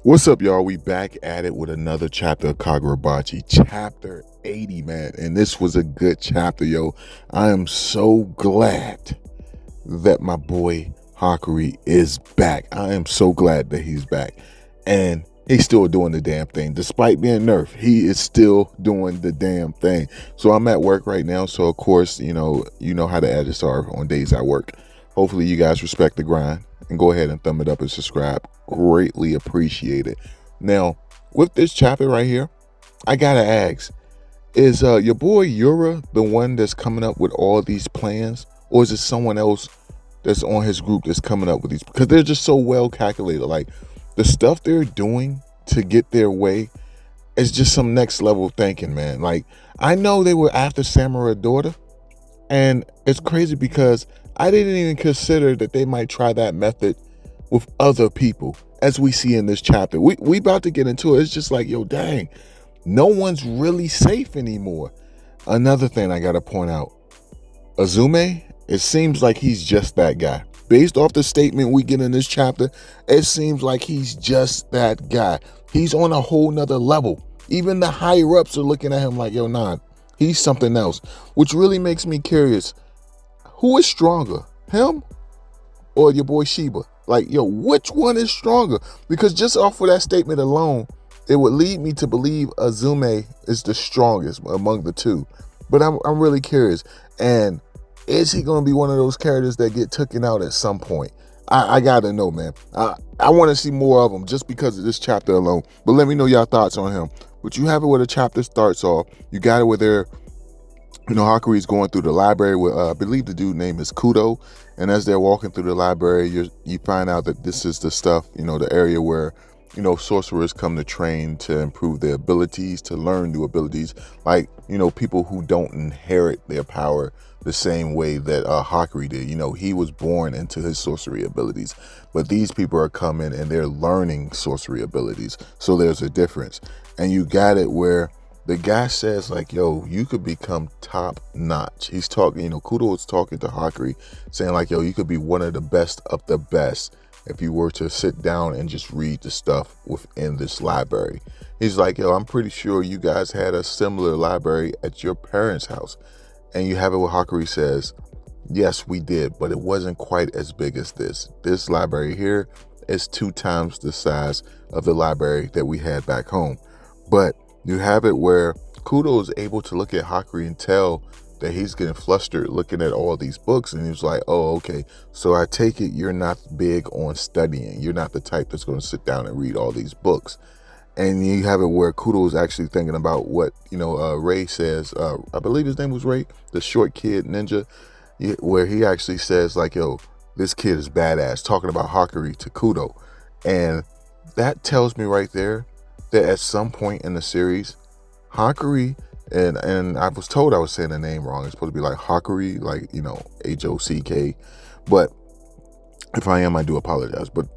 What's up, y'all? We back at it with another chapter of Kagurabachi, chapter 80, man. And this was a good chapter, yo. I am so glad that my boy Hakuri is back. I am so glad that he's back. And he's still doing the damn thing. Despite being nerfed, he is still doing the damn thing. So I'm at work right now. So of course, you know how the edits are on days I work. Hopefully you guys respect the grind and go ahead and thumb it up and subscribe. Greatly appreciate it. Now, with this chapter right here, I gotta ask, is your boy Yura the one that's coming up with all these plans? Or is it someone else that's on his group that's coming up with these? Because they're just so well calculated. Like, the stuff they're doing to get their way is just some next level thinking, man. Like, I know they were after Samurai daughter, and it's crazy because I didn't even consider that they might try that method with other people, as we see in this chapter. We about to get into it. It's just like, yo, dang, no one's really safe anymore. Another thing I gotta point out, Azume, it seems like he's just that guy. Based off the statement we get in this chapter, it seems like he's just that guy. He's on a whole nother level. Even the higher ups are looking at him like, yo, nah, he's something else. Which really makes me curious. Who is stronger, him or your boy Shiba? Like, yo, which one is stronger? Because just off of that statement alone, it would lead me to believe Azume is the strongest among the two. But I'm really curious. And is he going to be one of those characters that get taken out at some point? I got to know, man. I want to see more of him just because of this chapter alone. But let me know your thoughts on him. But you have it where the chapter starts off. You got it where they're, Hakuri's going through the library with, I believe the dude name is Kudo. And as they're walking through the library, you find out that this is the stuff, the area where, sorcerers come to train to improve their abilities, to learn new abilities. Like, people who don't inherit their power the same way that Hakuri did. He was born into his sorcery abilities. But these people are coming and they're learning sorcery abilities. So there's a difference. And you got it where the guy says, like, yo, you could become top notch. He's talking, Kudo is talking to Hakuri, saying like, yo, you could be one of the best of the best if you were to sit down and just read the stuff within this library. He's like, yo, I'm pretty sure you guys had a similar library at your parents' house. And you have it where Hakuri says, yes, we did, but it wasn't quite as big as this. This library here is 2 times the size of the library that we had back home. But you have it where Kudo is able to look at Hakuri and tell that he's getting flustered looking at all these books. And he's like, oh, okay. So I take it you're not big on studying. You're not the type that's going to sit down and read all these books. And you have it where Kudo is actually thinking about what, Ray says. I believe his name was Ray, the short kid ninja, where he actually says like, yo, this kid is badass, talking about Hakuri to Kudo. And that tells me right there that at some point in the series, Hakuri, and I was told I was saying the name wrong. It's supposed to be like Hakuri, like, Hock. But if I am, I do apologize. But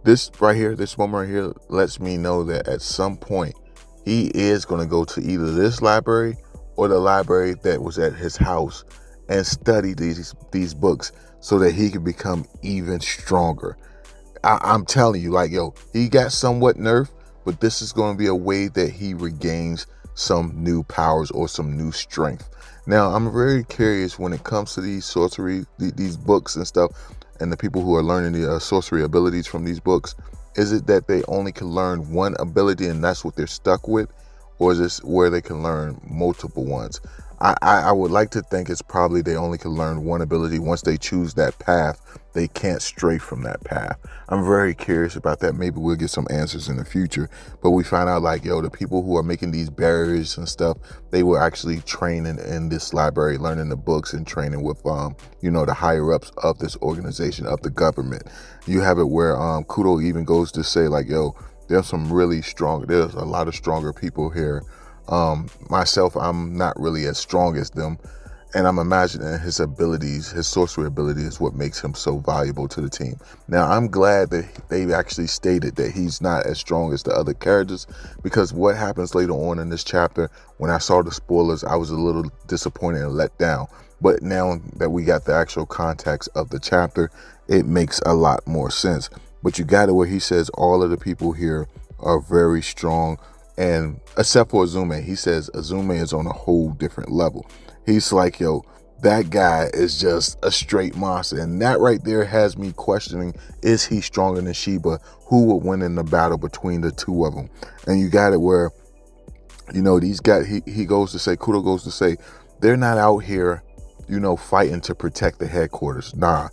this right here, this moment right here lets me know that at some point he is going to go to either this library or the library that was at his house and study these books so that he can become even stronger. I'm telling you, like, yo, he got somewhat nerfed, but this is going to be a way that he regains some new powers or some new strength. Now, I'm very curious when it comes to these sorcery, these books and stuff, and the people who are learning the sorcery abilities from these books. Is it that they only can learn one ability and that's what they're stuck with? Or is this where they can learn multiple ones? I would like to think it's probably they only can learn one ability. Once they choose that path, they can't stray from that path. I'm very curious about that. Maybe we'll get some answers in the future. But we find out like, yo, the people who are making these barriers and stuff, they were actually training in this library, learning the books and training with, the higher ups of this organization, of the government. You have it where Kudo even goes to say like, yo, there's a lot of stronger people here. Myself, I'm not really as strong as them, and I'm imagining his abilities, his sorcery ability is what makes him so valuable to the team. Now, I'm glad that they've actually stated that he's not as strong as the other characters, because what happens later on in this chapter, when I saw the spoilers, I was a little disappointed and let down. But now that we got the actual context of the chapter, it makes a lot more sense. But you got it where he says all of the people here are very strong. And except for Azume, he says Azume is on a whole different level. He's like, yo, that guy is just a straight monster. And that right there has me questioning, is he stronger than Shiba? Who would win in the battle between the two of them? And you got it where, you know, these guys, he goes to say, Kudo goes to say, they're not out here, you know, fighting to protect the headquarters. Nah,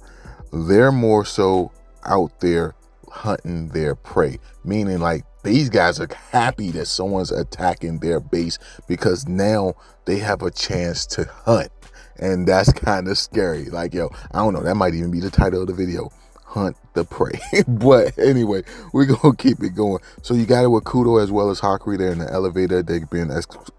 they're more so out there hunting their prey, meaning like these guys are happy that someone's attacking their base because now they have a chance to hunt. And that's kind of scary. Like, yo, I don't know, that might even be the title of the video, Hunt the Prey. But anyway, we're gonna keep it going. So you got it with Kudo as well as Hakuri. They're in the elevator. They're being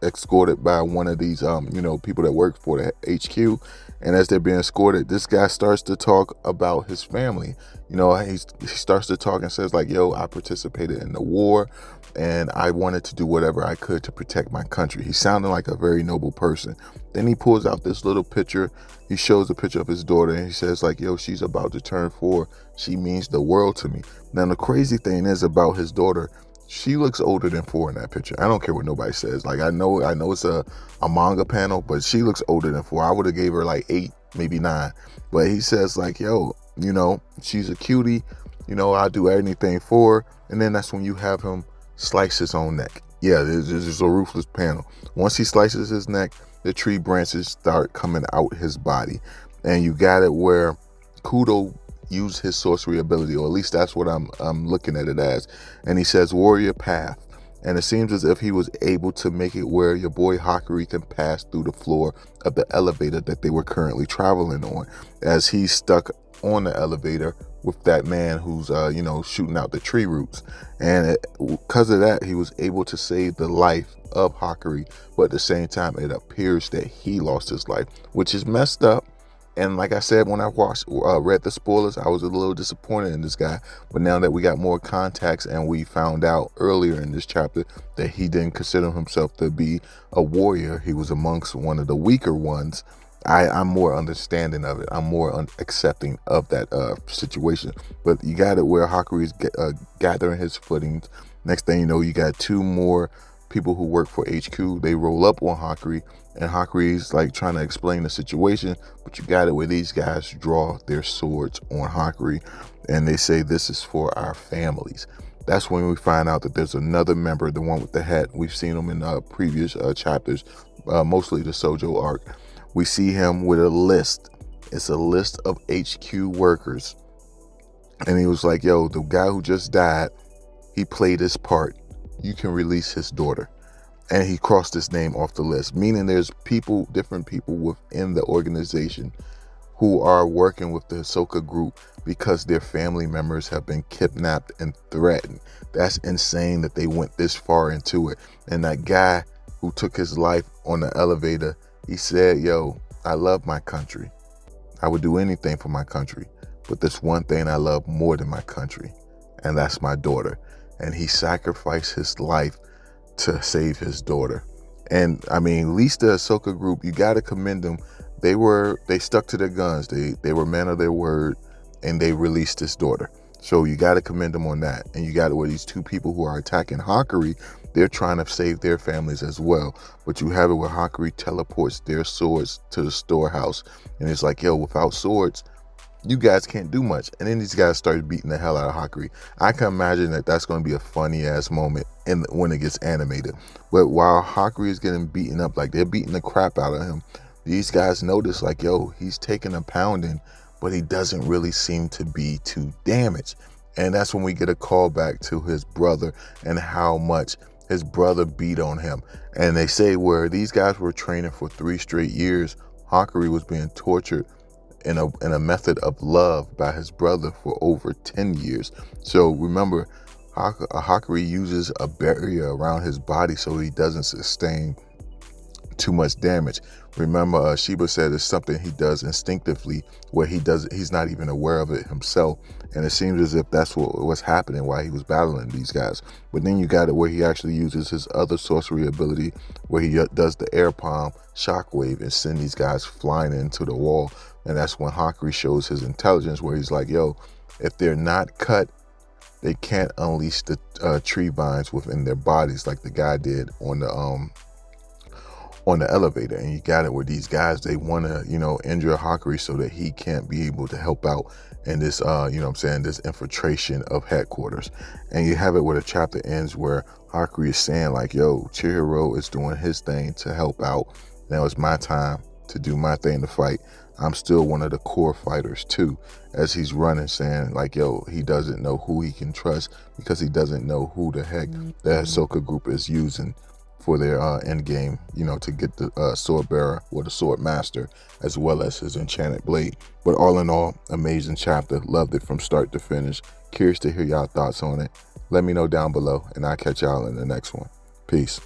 escorted by one of these you know, people that work for the HQ. And as they're being escorted, this guy starts to talk about his family. You know, he starts to talk and says like, yo, I participated in the war and I wanted to do whatever I could to protect my country. He sounded like a very noble person. Then he pulls out this little picture. He shows a picture of his daughter and he says like, yo, she's about to turn 4. She means the world to me. Now, the crazy thing is about his daughter, she looks older than 4 in that picture. I don't care what nobody says. Like, I know it's a manga panel, but she looks older than 4. I would have gave her like 8, maybe 9. But he says like, yo, you know, she's a cutie. You know, I'll do anything for her. And then that's when you have him slice his own neck. Yeah, there's a ruthless panel. Once he slices his neck, the tree branches start coming out his body. And you got it where Kudo used his sorcery ability, or at least that's what I'm looking at it as. And he says warrior path. And it seems as if he was able to make it where your boy Hakuri can pass through the floor of the elevator that they were currently traveling on, as he's stuck on the elevator with that man who's you know, shooting out the tree roots. And because of that, he was able to save the life of Hakuri, but at the same time it appears that he lost his life, which is messed up. And like I said, when I read the spoilers, I was a little disappointed in this guy. But now that we got more context and we found out earlier in this chapter that he didn't consider himself to be a warrior, he was amongst one of the weaker ones, I'm more understanding of it. I'm more accepting of that situation. But you got it where Hakuri is gathering his footings. Next thing you know, you got 2 more people who work for HQ. They roll up on Hakuri, and Hakuri's like trying to explain the situation, but you got it where these guys draw their swords on Hakuri and they say, this is for our families. That's when we find out that there's another member, the one with the hat. We've seen him in previous chapters, mostly the Sojo arc. We see him with a list. It's a list of HQ workers. And he was like, yo, the guy who just died, he played his part. You can release his daughter. And he crossed his name off the list, meaning there's people, different people within the organization who are working with the Hisoka group because their family members have been kidnapped and threatened. That's insane that they went this far into it. And that guy who took his life on the elevator, he said, yo, I love my country. I would do anything for my country, but there's one thing I love more than my country, and that's my daughter. And he sacrificed his life to save his daughter. And I mean, at least the Hisoka group, you got to commend them. They stuck to their guns. They were men of their word, and they released his daughter. So you got to commend them on that. And you got it where these 2 people who are attacking Hakuri, they're trying to save their families as well. But you have it where Hakuri teleports their swords to the storehouse, and it's like, yo, without swords, you guys can't do much. And then these guys started beating the hell out of Hakuri. I can imagine that that's going to be a funny ass moment when it gets animated. But while Hakuri is getting beaten up, like they're beating the crap out of him, these guys notice like, yo, he's taking a pounding, but he doesn't really seem to be too damaged. And that's when we get a call back to his brother and how much his brother beat on him. And they say where these guys were training for 3 straight years, Hakuri was being tortured in a method of love by his brother for over 10 years. So remember, Hakuri uses a barrier around his body so he doesn't sustain too much damage. Remember, Shiba said it's something he does instinctively, where he's not even aware of it himself. And it seems as if that's what was happening while he was battling these guys. But then you got it where he actually uses his other sorcery ability, where he does the air palm shockwave and send these guys flying into the wall. And that's when Hakuri shows his intelligence, where he's like, yo, if they're not cut they can't unleash the tree vines within their bodies like the guy did on the elevator. And you got it where these guys, they want to, injure Hakuri so that he can't be able to help out in this, this infiltration of headquarters. And you have it where the chapter ends where Hakuri is saying like, yo, Chihiro is doing his thing to help out. Now it's my time to do my thing to fight. I'm still one of the core fighters too, as he's running, saying like, yo, he doesn't know who he can trust because he doesn't know who the heck the Hisoka group is using for their end game, to get the sword bearer or the sword master, as well as his enchanted blade. But all in all, amazing chapter. Loved it from start to finish. Curious to hear y'all thoughts on it. Let me know down below, and I'll catch y'all in the next one. Peace.